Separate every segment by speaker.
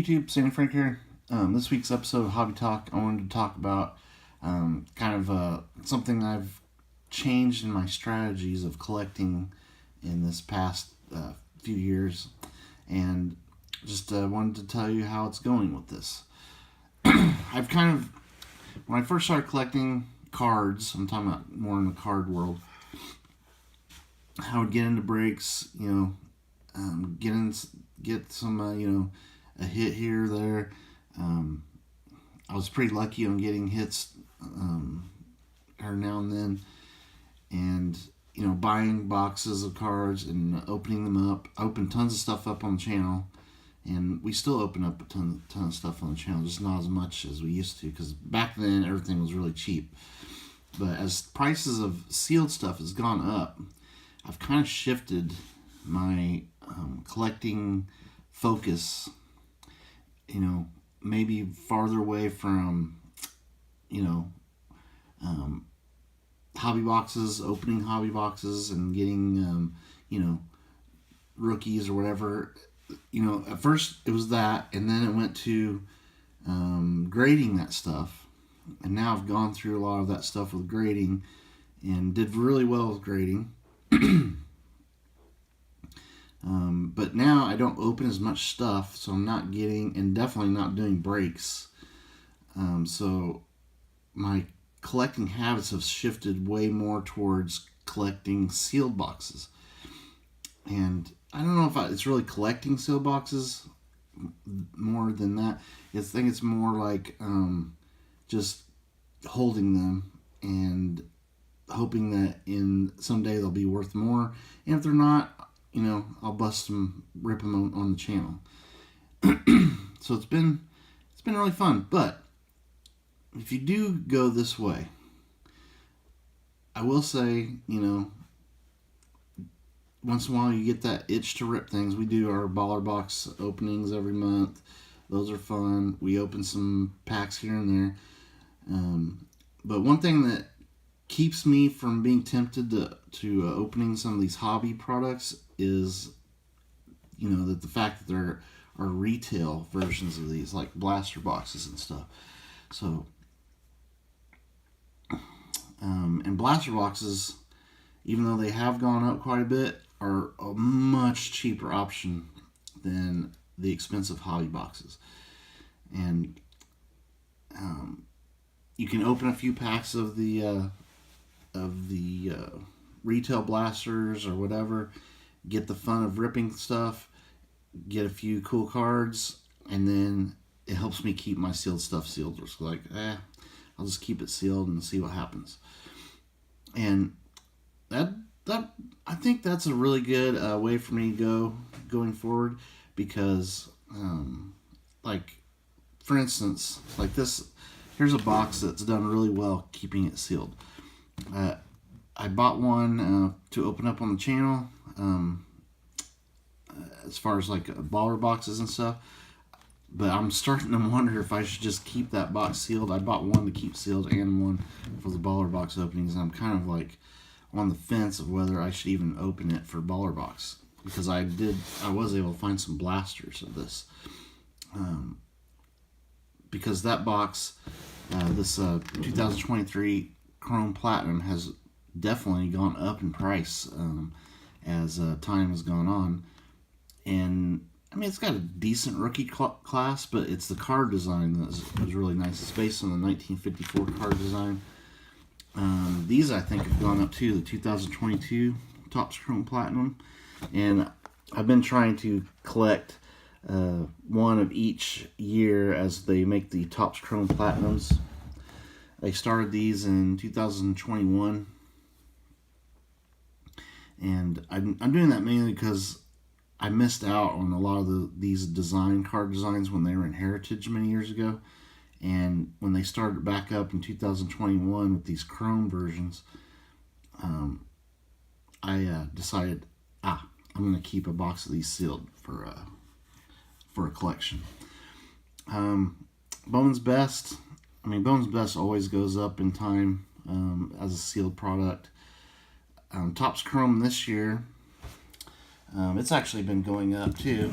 Speaker 1: YouTube, Sandy Frank here. This week's episode of Hobby Talk, I wanted to talk about something I've changed in my strategies of collecting in this past few years, and just wanted to tell you how it's going with this. When I first started collecting cards, I'm talking about more in the card world, I would get into breaks, get some, a hit here or there. I was pretty lucky on getting hits every now and then, and buying boxes of cards and opening them up. I opened tons of stuff up on the channel, and we still open up a ton of stuff on the channel, just not as much as we used to, because back then everything was really cheap. But as prices of sealed stuff has gone up, I've kind of shifted my collecting focus, maybe farther away from, hobby boxes, opening hobby boxes and getting, rookies or whatever. At first it was that, and then it went to grading that stuff. And now I've gone through a lot of that stuff with grading and did really well with grading. But now I don't open as much stuff, so I'm not getting, and definitely not doing breaks. So my collecting habits have shifted way more towards collecting sealed boxes. And I don't know if it's really collecting sealed boxes more than that. I think it's more like just holding them and hoping that someday they'll be worth more. And if they're not, I'll bust them, rip them on the channel. So it's been really fun. But if you do go this way, I will say, once in a while you get that itch to rip things. We do our baller box openings every month. Those are fun. We open some packs here and there. But one thing that keeps me from being tempted to opening some of these hobby products is, that the fact that there are retail versions of these, like blaster boxes and stuff. So, and blaster boxes, even though they have gone up quite a bit, are a much cheaper option than the expensive hobby boxes. And you can open a few packs of the retail blasters or whatever, get the fun of ripping stuff, get a few cool cards, and then it helps me keep my sealed stuff sealed. It's like, I'll just keep it sealed and see what happens. And that I think that's a really good way for me to going forward, because like, for instance, like this, here's a box that's done really well keeping it sealed. I bought one to open up on the channel, as far as like baller boxes and stuff, but I'm starting to wonder if I should just keep that box sealed. I bought one to keep sealed and one for the baller box openings, and I'm kind of like on the fence of whether I should even open it for baller box, because I was able to find some blasters of this, because that box, this 2023 Chrome Platinum, has definitely gone up in price as time has gone on. And I mean, it's got a decent rookie class, but it's the card design that was really nice. It's based on the 1954 card design. These, I think, have gone up too, the 2022 Topps Chrome Platinum. And I've been trying to collect one of each year as they make the Topps Chrome Platinums. They started these in 2021. And I'm doing that mainly because I missed out on a lot of these card designs when they were in Heritage many years ago. And when they started back up in 2021 with these Chrome versions, I decided, I'm going to keep a box of these sealed for a collection. Bowman's Best. I mean, Bowman's Best always goes up in time as a sealed product. Topps Chrome this year, it's actually been going up too.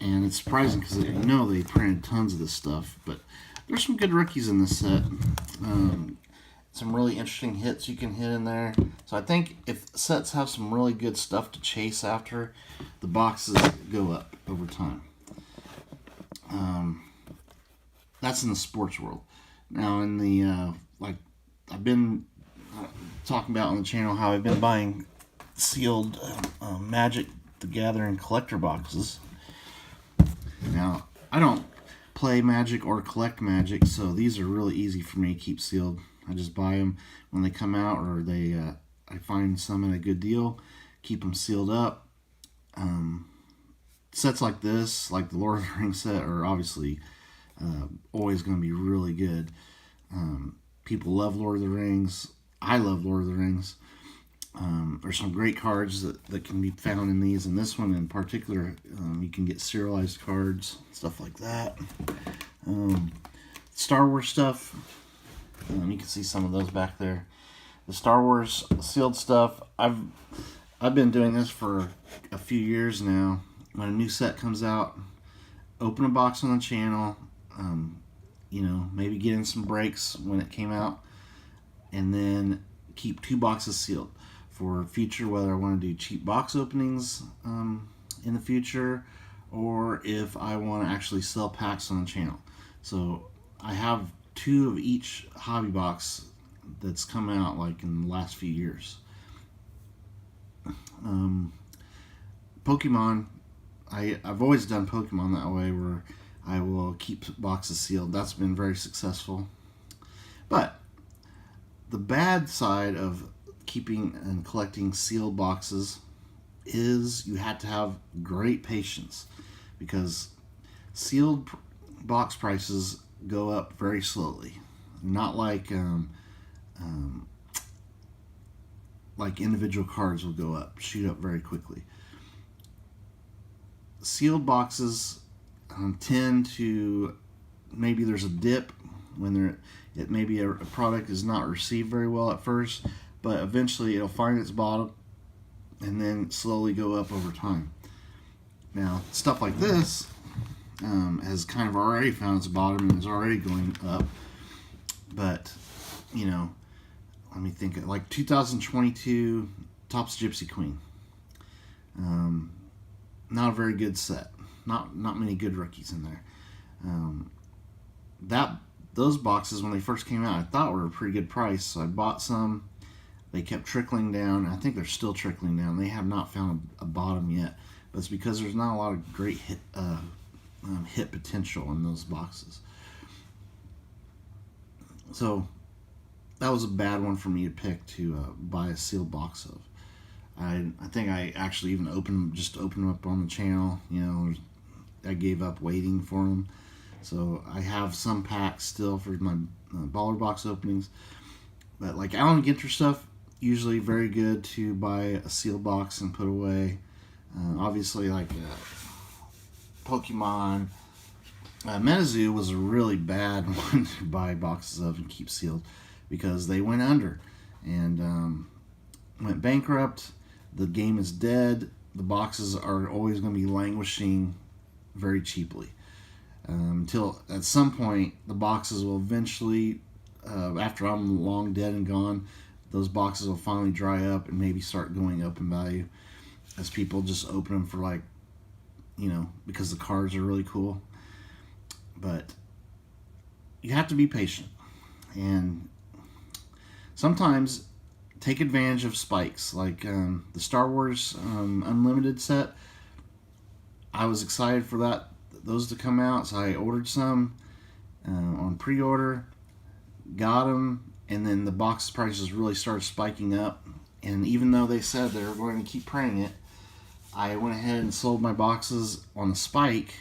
Speaker 1: and it's surprising because they printed tons of this stuff. But there's some good rookies in this set. Some really interesting hits you can hit in there. So I think if sets have some really good stuff to chase after, the boxes go up over time. That's in the sports world. Now in the like I've been talking about on the channel how I've been buying sealed Magic the Gathering collector boxes. Now I don't play Magic or collect Magic, so these are really easy for me to keep sealed. I just buy them when they come out, or I find some at a good deal, keep them sealed up. Sets like this, like the Lord of the Rings set, are obviously always going to be really good. People love Lord of the Rings. I love Lord of the Rings. There's some great cards that can be found in these. And this one in particular, you can get serialized cards, stuff like that. Star Wars stuff. You can see some of those back there. The Star Wars sealed stuff. I've been doing this for a few years now. When a new set comes out, open a box on the channel. Maybe get in some breaks when it came out, and then keep 2 boxes sealed for future, whether I want to do cheap box openings in the future, or if I want to actually sell packs on the channel. So I have 2 of each hobby box that's come out like in the last few years. Pokemon, I've always done Pokemon that way, where I will keep boxes sealed. That's been very successful. But the bad side of keeping and collecting sealed boxes is you have to have great patience, because sealed box prices go up very slowly. Not like individual cards will go up, shoot up very quickly. Sealed boxes tend to, maybe there's a dip when maybe a product is not received very well at first, but eventually it'll find its bottom and then slowly go up over time. Now stuff like this has kind of already found its bottom and is already going up, but let me think. Like 2022 Topps Gypsy Queen, not a very good set. Not many good rookies in there. Those boxes, when they first came out, I thought were a pretty good price, so I bought some. They kept trickling down. I think they're still trickling down. They have not found a bottom yet, but it's because there's not a lot of great hit potential in those boxes. So that was a bad one for me to pick to buy a sealed box of. I think I actually even opened them up on the channel. I gave up waiting for them. So I have some packs still for my baller box openings. But like Allen Ginter stuff, usually very good to buy a sealed box and put away. Obviously, like Pokemon, MetaZoo was a really bad one to buy boxes of and keep sealed, because they went under and went bankrupt. The game is dead. The boxes are always going to be languishing very cheaply. Until at some point the boxes will eventually, after I'm long dead and gone, those boxes will finally dry up and maybe start going up in value as people just open them for because the cards are really cool. But you have to be patient, and sometimes take advantage of spikes, like the Star Wars Unlimited set. I was excited for those to come out, so I ordered some on pre-order, got them, and then the box prices really started spiking up. And even though they said they were going to keep printing it, I went ahead and sold my boxes on the spike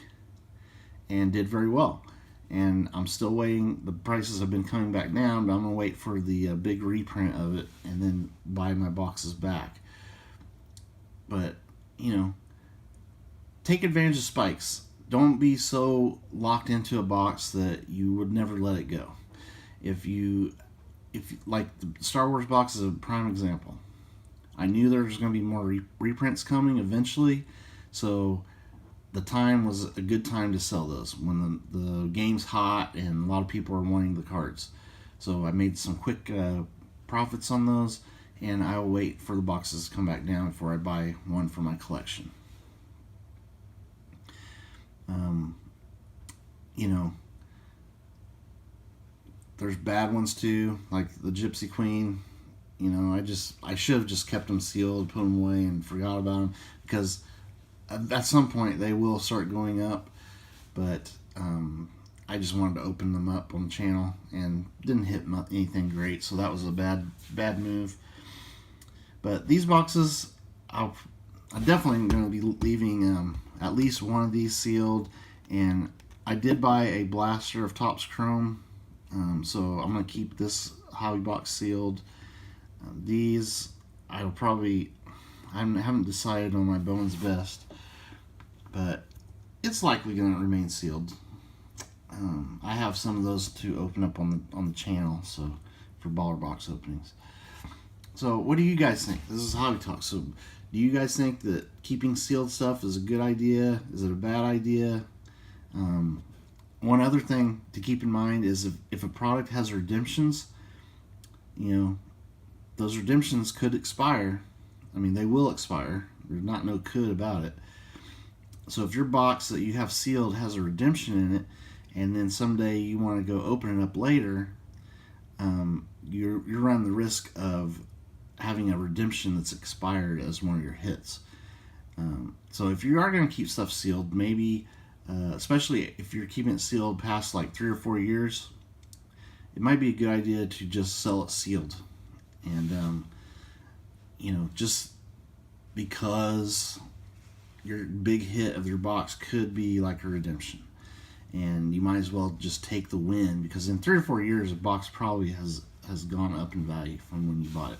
Speaker 1: and did very well. And I'm still waiting. The prices have been coming back down, but I'm going to wait for the big reprint of it and then buy my boxes back. But, take advantage of spikes. Don't be so locked into a box that you would never let it go. If like the Star Wars box is a prime example. I knew there was going to be more reprints coming eventually, so the time was a good time to sell those when the game's hot and a lot of people are wanting the cards. So I made some quick profits on those, and I'll wait for the boxes to come back down before I buy one for my collection. You know, there's bad ones too, like the Gypsy Queen. You know, I should have just kept them sealed, put them away, and forgot about them, because at some point they will start going up. But I just wanted to open them up on the channel and didn't hit anything great, so that was a bad move. But these boxes, I'm definitely going to be leaving at least one of these sealed, and I did buy a blaster of Topps Chrome, so I'm going to keep this hobby box sealed. These, I haven't decided on my Bones Best, but it's likely going to remain sealed. I have some of those to open up on the channel, so for baller box openings. So what do you guys think? This is Hobby Talk. So do you guys think that keeping sealed stuff is a good idea? Is it a bad idea? One other thing to keep in mind is if a product has redemptions, you know, those redemptions could expire. I mean, they will expire. There's not no could about it. So if your box that you have sealed has a redemption in it, and then someday you want to go open it up later, you're running the risk of having a redemption that's expired as one of your hits. So if you are going to keep stuff sealed, maybe, especially if you're keeping it sealed past like 3 or 4 years, it might be a good idea to just sell it sealed. And, you know, just because your big hit of your box could be like a redemption, and you might as well just take the win, because in 3 or 4 years a box probably has gone up in value from when you bought it.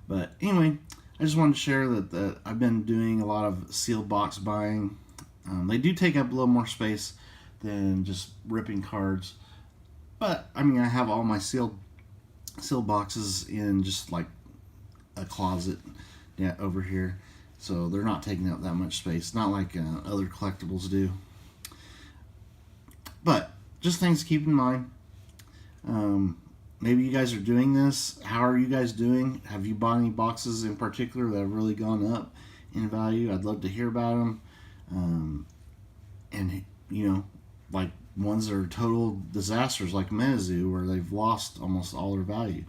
Speaker 1: But anyway, I just wanted to share that I've been doing a lot of sealed box buying. They do take up a little more space than just ripping cards, but I mean, I have all my sealed boxes in just like a closet over here, so they're not taking up that much space, not like other collectibles do. But just things to keep in mind. Maybe you guys are doing this. How are you guys doing? Have you bought any boxes in particular that have really gone up in value? I'd love to hear about them. And you know, like ones that are total disasters, like Mezzu, where they've lost almost all their value.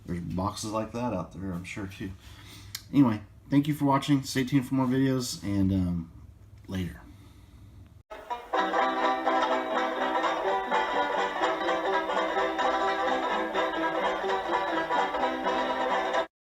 Speaker 1: There's boxes like that out there, I'm sure, too. Anyway, thank you for watching. Stay tuned for more videos, and later.